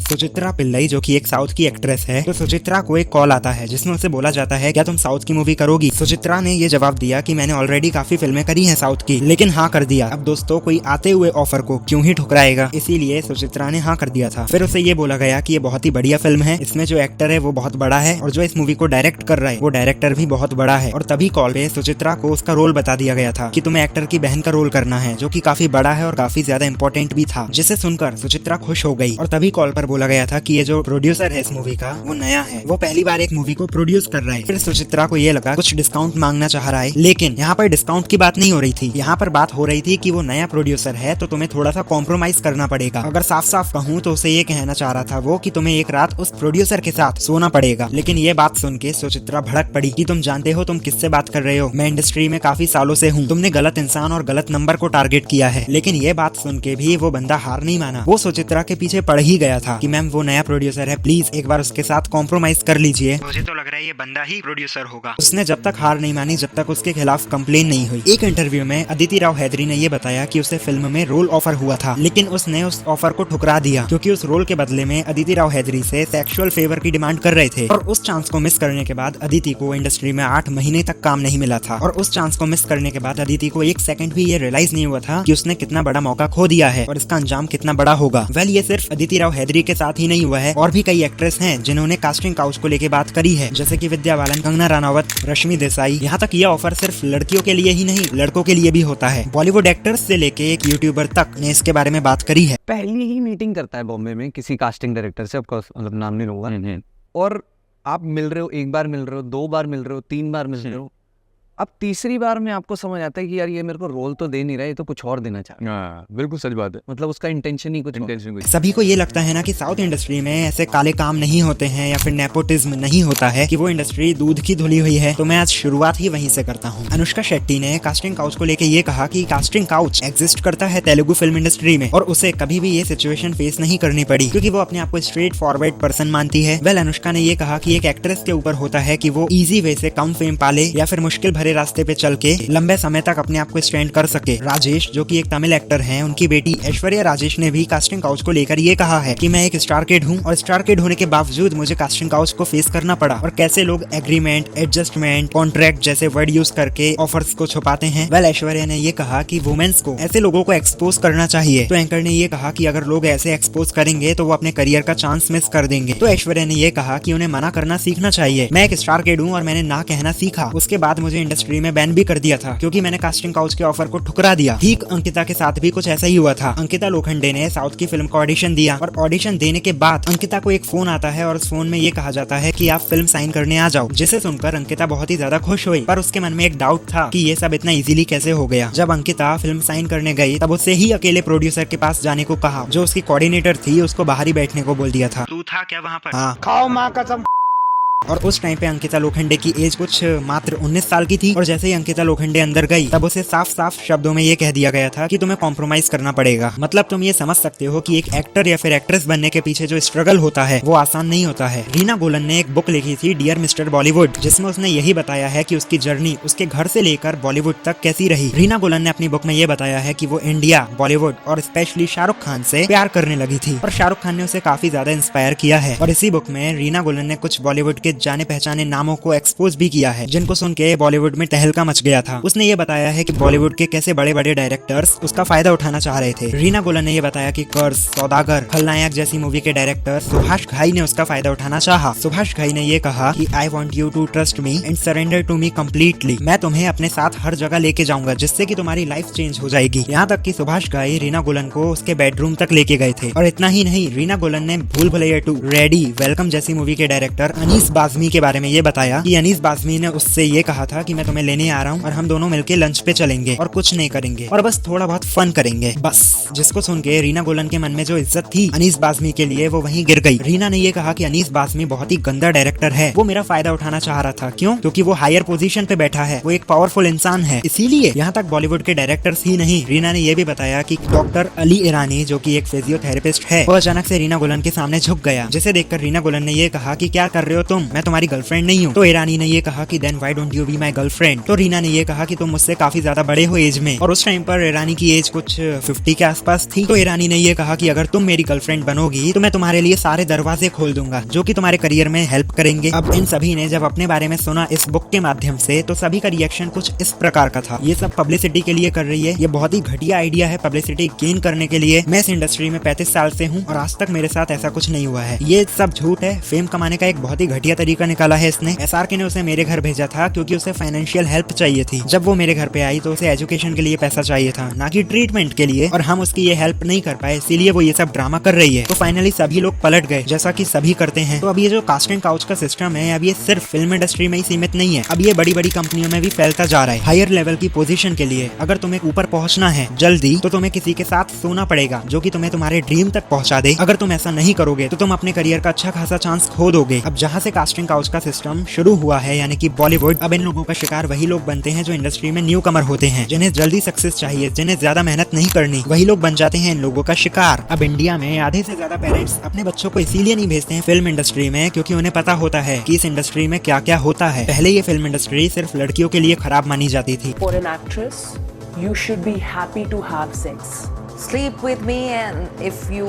सुचित्रा पिल्लई जो कि एक साउथ की एक्ट्रेस है, तो सुचित्रा को एक कॉल आता है जिसमें उसे बोला जाता है क्या तुम साउथ की मूवी करोगी। सुचित्रा ने ये जवाब दिया कि मैंने ऑलरेडी काफी फिल्में करी हैं साउथ की, लेकिन हाँ कर दिया। अब दोस्तों कोई आते हुए ऑफर को क्यों ही ठुकराएगा, इसीलिए सुचित्रा ने हाँ कर दिया था। फिर उसे ये बोला गया कि ये बहुत ही बढ़िया फिल्म है, इसमें जो एक्टर है वो बहुत बड़ा है और जो इस मूवी को डायरेक्ट कर रहा है वो डायरेक्टर भी बहुत बड़ा है। और तभी कॉल पे सुचित्रा को उसका रोल बता दिया गया था कि तुम्हें एक्टर की बहन का रोल करना है, जो कि काफी बड़ा है और काफी ज्यादा इंपॉर्टेंट भी था, जिसे सुनकर सुचित्रा खुश हो गई। और तभी कॉल पर बोला गया था कि ये जो प्रोड्यूसर है इस मूवी का वो नया है, वो पहली बार एक मूवी को प्रोड्यूस कर रहा है। फिर सुचित्रा को ये लगा कुछ डिस्काउंट मांगना चाह रहा है, लेकिन यहाँ पर डिस्काउंट की बात नहीं हो रही थी। यहाँ पर बात हो रही थी कि वो नया प्रोड्यूसर है तो तुम्हें थोड़ा सा कॉम्प्रोमाइज करना पड़ेगा। अगर साफ साफ कहूँ तो उसे ये कहना चाह रहा था वो कि तुम्हें एक रात उस प्रोड्यूसर के साथ सोना पड़ेगा। लेकिन ये बात सुन के सुचित्रा भड़क पड़ी कि तुम जानते हो तुम किससे बात कर रहे हो, मैं इंडस्ट्री में काफी सालों से हूँ, तुमने गलत इंसान और गलत नंबर को टारगेट किया है। लेकिन ये बात सुन के भी वो बंदा हार नहीं माना, वो सुचित्रा के पीछे पड़ ही गया था कि मैम वो नया प्रोड्यूसर है, प्लीज एक बार उसके साथ कॉम्प्रोमाइज कर लीजिए, मुझे तो लग रहा है ये बंदा ही प्रोड्यूसर होगा। उसने जब तक हार नहीं मानी जब तक उसके खिलाफ कंप्लेन नहीं हुई। एक इंटरव्यू में अदिति राव हैदरी ने ये बताया कि उसे फिल्म में रोल ऑफर हुआ था, लेकिन उसने उस ऑफर को ठुकरा दिया क्योंकि उस रोल के बदले में अदिति राव हैदरी से सेक्सुअल फेवर की डिमांड कर रहे थे। और उस चांस को मिस करने के बाद अदिति को इंडस्ट्री में 8 महीने तक काम नहीं मिला था। और उस चांस को मिस करने के बाद अदिति को एक सेकंड भी ये रियलाइज नहीं हुआ था कि उसने कितना बड़ा मौका खो दिया है और इसका अंजाम कितना बड़ा होगा। वेल ये सिर्फ अदिति राव हैदरी के साथ ही नहीं हुआ है, और भी कई एक्ट्रेस हैं जिन्होंने कास्टिंग काउच को लेके बात करी है, जैसे कि विद्या बालन, कंगना रनावत, रश्मि देसाई। यहाँ तक ये ऑफर सिर्फ लड़कियों के लिए ही नहीं लड़कों के लिए भी होता है। बॉलीवुड एक्टर्स से लेके एक यूट्यूबर तक ने इसके बारे में बात करी है। पहली ही मीटिंग करता है बॉम्बे में किसी कास्टिंग डायरेक्टर से, ऑफकोर्स मतलब नाम नहीं लूंगा, और आप मिल रहे हो, एक बार मिल रहे हो, 2 बार मिल रहे हो, 3 बार मिल रहे हो, अब तीसरी बार में आपको समझ आता है कि यार ये मेरे को रोल तो दे नहीं रहा है, ये तो कुछ और देना चाह रहा है। बिल्कुल सच बात है, मतलब उसका इंटेंशन ही कुछ। सभी को ये लगता है ना कि साउथ इंडस्ट्री में ऐसे काले काम नहीं होते हैं या फिर नेपोटिज्म नहीं होता है, कि वो इंडस्ट्री दूध की धुली हुई है। तो मैं आज शुरुआत ही वहीं से करता हूँ। अनुष्का शेट्टी ने कास्टिंग काउच को लेके ये कहा कि कास्टिंग काउच एग्जिस्ट करता है तेलुगु फिल्म इंडस्ट्री में और उसे कभी भी ये सिचुएशन फेस नहीं करनी पड़ी क्योंकि वो अपने आप को स्ट्रेट फॉरवर्ड पर्सन मानती है। वेल अनुष्का ने ये कहा कि एक एक्ट्रेस के ऊपर होता है कि वो इजी वे से कम फेम पाले या फिर मुश्किल भरे रास्ते पे चल के लंबे समय तक अपने आप को स्टैंड कर सके। राजेश जो कि एक तमिल एक्टर हैं, उनकी बेटी ऐश्वर्या राजेश ने भी कास्टिंग काउच को लेकर ये कहा है कि मैं एक स्टार किड हूँ और स्टार किड होने के बावजूद मुझे कास्टिंग काउच को फेस करना पड़ा, और कैसे लोग एग्रीमेंट, एडजस्टमेंट, कॉन्ट्रैक्ट जैसे वर्ड यूज करके ऑफर्स को छुपाते हैं। वेल ऐश्वर्या ने ये कहा कि वुमेन्स को ऐसे लोगों को एक्सपोज करना चाहिए। तो एंकर ने ये कहा कि अगर लोग ऐसे एक्सपोज करेंगे तो वो अपने करियर का चांस मिस कर देंगे। तो ऐश्वर्या ने ये कहा कि उन्हें मना करना सीखना चाहिए। मैं एक स्टार किड हूँ और मैंने ना कहना सीखा, उसके बाद मुझे इंडस्ट्री में बैन भी कर दिया था क्योंकि मैंने कास्टिंग काउच के ऑफर को ठुकरा दिया। ठीक अंकिता के साथ भी कुछ ऐसा ही हुआ था। अंकिता लोखंडे ने साउथ की फिल्म का ऑडिशन दिया और ऑडिशन देने के बाद अंकिता को एक फोन आता है और उस फोन में ये कहा जाता है कि आप फिल्म साइन करने आ जाओ, जिसे सुनकर अंकिता बहुत ही ज्यादा खुश हुई। पर उसके मन में एक डाउट था कि ये सब इतना इजीली कैसे हो गया। जब अंकिता फिल्म साइन करने गई तब उससे ही अकेले प्रोड्यूसर के पास जाने को कहा, जो उसकी कोऑर्डिनेटर थी उसको बाहर ही बैठने को बोल दिया था। तू था क्या वहाँ पर? हाँ। खाओ माँ कसम। और उस टाइम पे अंकिता लोखंडे की एज कुछ मात्र 19 साल की थी और जैसे ही अंकिता लोखंडे अंदर गई तब उसे साफ साफ शब्दों में ये कह दिया गया था कि तुम्हें कॉम्प्रोमाइज करना पड़ेगा। मतलब तुम ये समझ सकते हो कि एक एक्टर या फिर एक्ट्रेस बनने के पीछे जो स्ट्रगल होता है वो आसान नहीं होता है। रीना गोलन ने एक बुक लिखी थी डियर मिस्टर बॉलीवुड, जिसमें उसने यही बताया है कि उसकी जर्नी उसके घर से लेकर बॉलीवुड तक कैसी रही। रीना गोलन ने अपनी बुक में ये बताया है कि वो इंडिया, बॉलीवुड और स्पेशली शाहरुख खान से प्यार करने लगी थी और शाहरुख खान ने उसे काफी ज्यादा इंस्पायर किया है। और इसी बुक में रीना गोलन ने कुछ बॉलीवुड के जाने पहचाने नामों को एक्सपोज भी किया है, जिनको सुन के बॉलीवुड में तहलका मच गया था। उसने ये बताया है कि बॉलीवुड के कैसे बड़े बड़े डायरेक्टर्स उसका फायदा उठाना चाह रहे थे। रीना गोलन ने ये बताया कि कर्ज, सौदागर, खलनायक जैसी मूवी के डायरेक्टर सुभाष घाई ने उसका फायदा उठाना चाहा। सुभाष घाई ने ये कहा कि I want you to trust me and surrender to me completely. मैं तुम्हें अपने साथ हर जगह लेके जाऊंगा जिससे कि तुम्हारी लाइफ चेंज हो जाएगी। यहाँ तक कि सुभाष घाई रीना गोलन को उसके बेडरूम तक लेके गए थे। और इतना ही नहीं, रीना गोलन ने भूल भुलैया 2, रेडी, वेलकम जैसी मूवी के डायरेक्टर अनीस बाज़मी के बारे में ये बताया कि अनीस बाज़मी ने उससे ये कहा था कि मैं तुम्हें लेने आ रहा हूँ और हम दोनों मिलके लंच पे चलेंगे और कुछ नहीं करेंगे और बस थोड़ा बहुत फन करेंगे बस। जिसको सुन के रीना गोलन के मन में जो इज्जत थी अनीस बाज़मी के लिए वो वहीं गिर गई। रीना ने ये कहा कि अनीस बाज़मी बहुत ही गंदा डायरेक्टर है, वो मेरा फायदा उठाना चाह रहा था। क्यों? क्योंकि वो हायर पोजीशन पे बैठा है, वो एक पावरफुल इंसान है, इसीलिए। यहाँ तक बॉलीवुड के डायरेक्टर्स ही नहीं, रीना ने ये भी बताया कि डॉक्टर अली ईरानी जो कि एक फिजियोथेरेपिस्ट है, वो अचानक से रीना गोलन के सामने झुक गया, जिसे देखकर रीना गोलन ने ये कहा कि क्या कर रहे हो तुम, मैं तुम्हारी गर्लफ्रेंड नहीं हूँ। तो ईरानी ने ये कहा कि then why don't you be my girlfriend. तो रीना ने ये कहा कि तुम मुझसे काफी ज्यादा बड़े हो एज में, और उस टाइम पर ईरानी की एज कुछ 50 के आसपास थी। तो ईरानी ने ये कहा कि अगर तुम मेरी गर्लफ्रेंड बनोगी तो मैं तुम्हारे लिए सारे दरवाजे खोल दूंगा जो कि तुम्हारे करियर में हेल्प करेंगे। अब इन सभी ने जब अपने बारे में सुना इस बुक के माध्यम से, तो सभी का रिएक्शन कुछ इस प्रकार का था, ये सब पब्लिसिटी के लिए कर रही है, ये बहुत ही घटिया आइडिया है पब्लिसिटी गेन करने के लिए। मैं इस इंडस्ट्री में 35 साल से हूँ और आज तक मेरे साथ ऐसा कुछ नहीं हुआ है, ये सब झूठ है। फेम कमाने का एक बहुत ही घटिया तरीका निकाला है इसने। SRK ने उसे मेरे घर भेजा था क्योंकि उसे फाइनेंशियल हेल्प चाहिए थी। जब वो मेरे घर पे आई तो उसे एजुकेशन के लिए पैसा चाहिए था, ना कि ट्रीटमेंट के लिए, और हम उसकी ये हेल्प नहीं कर पाए, इसीलिए वो ये सब ड्रामा कर रही है। तो फाइनली सभी लोग पलट गए, जैसा कि सभी करते हैं। तो अब ये जो कास्टिंग काउच का सिस्टम है, अब ये सिर्फ फिल्म इंडस्ट्री में ही सीमित नहीं है, अब ये बड़ी बड़ी कंपनियों में भी फैलता जा रहा है। हायर लेवल की पोजीशन के लिए अगर तुम्हें ऊपर पहुंचना है जल्दी, तो तुम्हें किसी के साथ सोना पड़ेगा जो कि तुम्हें तुम्हारे ड्रीम तक पहुंचा दे। अगर तुम ऐसा नहीं करोगे तो तुम अपने करियर का अच्छा खासा चांस खो दोगे। अब जहाँ से कास्टिंग काउच का सिस्टम शुरू हुआ है, यानी कि बॉलीवुड, अब इन लोगों का शिकार वही लोग बनते हैं जो इंडस्ट्री में न्यू कमर होते हैं, जिन्हें जल्दी सक्सेस चाहिए, जिन्हें ज्यादा मेहनत नहीं करनी, वही लोग बन जाते हैं इन लोगों का शिकार। अब इंडिया में आधे से ज्यादा पेरेंट्स अपने बच्चों को इसीलिए नहीं भेजते हैं फिल्म इंडस्ट्री में क्योंकि उन्हें पता होता है कि इस इंडस्ट्री में क्या क्या होता है। पहले ये फिल्म इंडस्ट्री सिर्फ लड़कियों के लिए खराब मानी जाती थी। For an actress, you should be happy to have sex. Sleep with me, and if you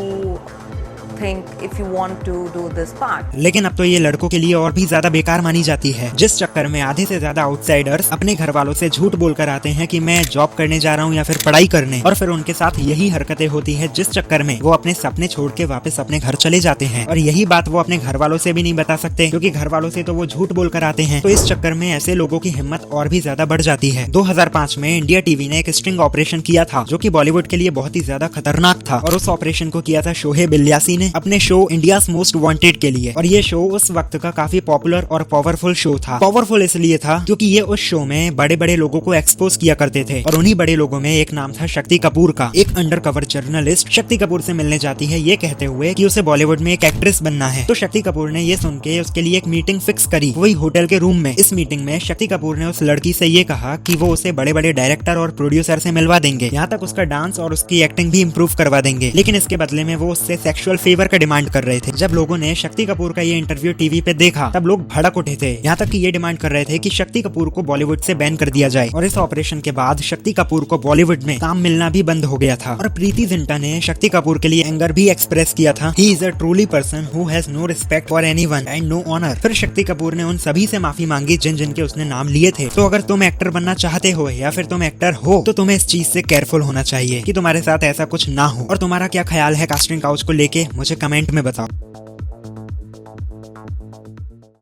want to do this part. लेकिन अब तो ये लड़कों के लिए और भी ज्यादा बेकार मानी जाती है, जिस चक्कर में आधे से ज्यादा आउटसाइडर्स अपने घर वालों से झूठ बोलकर आते हैं कि मैं जॉब करने जा रहा हूँ या फिर पढ़ाई करने, और फिर उनके साथ यही हरकतें होती है जिस चक्कर में वो अपने सपने छोड़ के वापस अपने घर चले जाते हैं। और यही बात वो अपने घर वालों से भी नहीं बता सकते क्योंकि घर वालों से तो वो झूठ बोलकर आते हैं। तो इस चक्कर में ऐसे लोगों की हिम्मत और भी ज्यादा बढ़ जाती है। 2005 में इंडिया टीवी ने एक स्ट्रिंग ऑपरेशन किया था जो कि बॉलीवुड के लिए बहुत ही ज्यादा खतरनाक था, और उस ऑपरेशन को किया था शोहेब इलियासी ने अपने शो इंडियाज मोस्ट वांटेड के लिए। और ये शो उस वक्त का काफी पॉपुलर और पावरफुल शो था। पावरफुल इसलिए था क्योंकि ये उस शो में बड़े बड़े लोगों को एक्सपोज किया करते थे, और उन्हीं बड़े लोगों में एक नाम था शक्ति कपूर का। एक अंडरकवर जर्नलिस्ट शक्ति कपूर से मिलने जाती है ये कहते हुए कि उसे बॉलीवुड में एक एक्ट्रेस बनना है। तो शक्ति कपूर ने ये सुन के उसके लिए एक मीटिंग फिक्स करी, वही होटल के रूम में। इस मीटिंग में शक्ति कपूर ने उस लड़की से ये कहा कि वो उसे बड़े बड़े डायरेक्टर और प्रोड्यूसर से मिलवा देंगे, यहाँ तक उसका डांस और उसकी एक्टिंग भी इम्प्रूव करवा देंगे, लेकिन इसके बदले में वो उससे सेक्सुअल फेवर का डिमांड कर रहे थे। जब लोगों ने शक्ति कपूर का ये इंटरव्यू टीवी पे देखा तब लोग भड़क उठे थे, यहाँ तक कि ये डिमांड कर रहे थे कि शक्ति कपूर को बॉलीवुड से बैन कर दिया जाए। और इस ऑपरेशन के बाद शक्ति कपूर को बॉलीवुड में काम मिलना भी बंद हो गया था। और प्रीति जिंटा ने शक्ति कपूर के लिए एंगर भी एक्सप्रेस किया था। He is a truly person who has no respect for anyone and no honour. फिर शक्ति कपूर ने उन सभी से माफी मांगी जिन जिन के उसने नाम लिए थे। तो अगर तुम एक्टर बनना चाहते हो या फिर तुम एक्टर हो तो तुम्हें इस चीज से केयरफुल होना चाहिए कि तुम्हारे साथ ऐसा कुछ ना हो। और तुम्हारा क्या ख्याल है कास्टिंग काउच को लेके, मुझे कमेंट में बताओ।